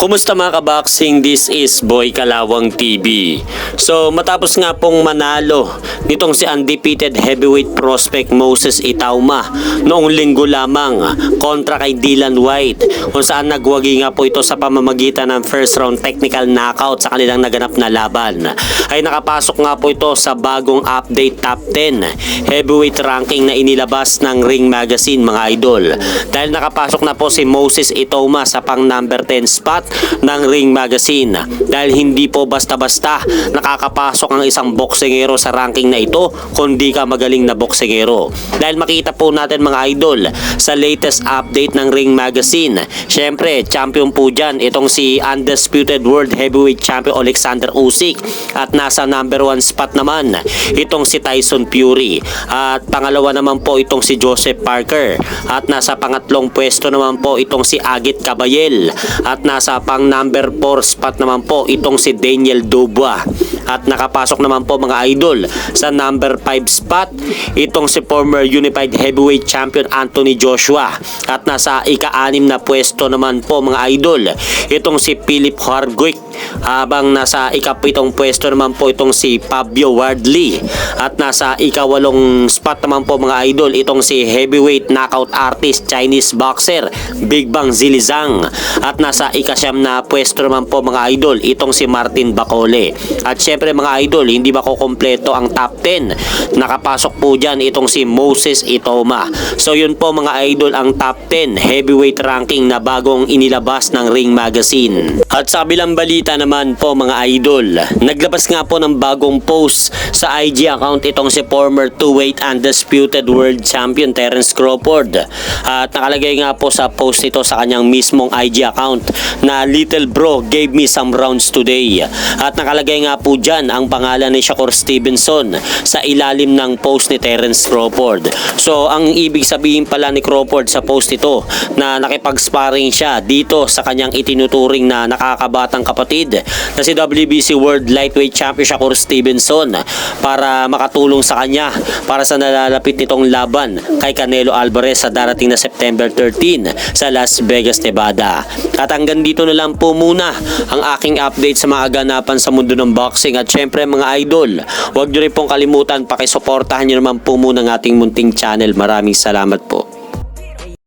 Kumusta mga kaboxing? This is Boy Kalawang TV. So matapos nga pong manalo nitong si undefeated heavyweight prospect Moses Itauma noong linggo lamang kontra kay Dillian Whyte, kung saan nagwagi nga po ito sa pamamagitan ng first round technical knockout sa kanilang naganap na laban, ay nakapasok nga po ito sa bagong update top 10 heavyweight ranking na inilabas ng Ring Magazine mga idol. Dahil nakapasok na po si Moses Itauma sa pang number 10 spot ng Ring Magazine, dahil hindi po basta-basta nakakapasok ang isang boksingero sa ranking na ito kundi ka magaling na boksingero. Dahil makita po natin mga idol sa latest update ng Ring Magazine, syempre champion po dyan itong si undisputed world heavyweight champion Alexander Usyk, at nasa number 1 spot naman itong si Tyson Fury, at pangalawa naman po itong si Joseph Parker, at nasa pangatlong pwesto naman po itong si Agit Kabayel, at nasa pang number 4 spot naman po itong si Daniel Dubois, at nakapasok naman po mga idol sa number 5 spot itong si former unified heavyweight champion Anthony Joshua, at nasa ika-6 na pwesto naman po mga idol itong si Philip Hrgovic, habang nasa ika-7 pwesto naman po itong si Fabio Wardley, at nasa ika-8 spot naman po mga idol itong si heavyweight knockout artist Chinese boxer Big Bang Zilizang, at nasa ika-9 na pwesto naman po mga idol itong si Martin Bacole. At syempre mga idol, hindi ba kukumpleto ang top 10? Nakapasok po dyan itong si Moses Itauma. So yun po mga idol ang top 10 heavyweight ranking na bagong inilabas ng Ring Magazine. At sa kabilang balita naman po mga idol, naglabas nga po ng bagong post sa IG account itong si former 2-weight undisputed world champion Terence Crawford. At nakalagay nga po sa post nito sa kanyang mismong IG account na "Little bro gave me some rounds today", at nakalagay nga po dyan ang pangalan ni Shakur Stevenson sa ilalim ng post ni Terence Crawford. So ang ibig sabihin pala ni Crawford sa post ito na nakipag-sparring siya dito sa kanyang itinuturing na nakakabatang kapatid na si WBC World Lightweight Champion Shakur Stevenson, para makatulong sa kanya para sa nalalapit nitong laban kay Canelo Alvarez sa darating na September 13 sa Las Vegas, Nevada. At hanggang dito na lang po muna ang aking update sa mga ganapan sa mundo ng boxing. At syempre mga idol, huwag nyo rin pong kalimutan pakisuportahan nyo naman po muna ang ating munting channel. Maraming salamat po.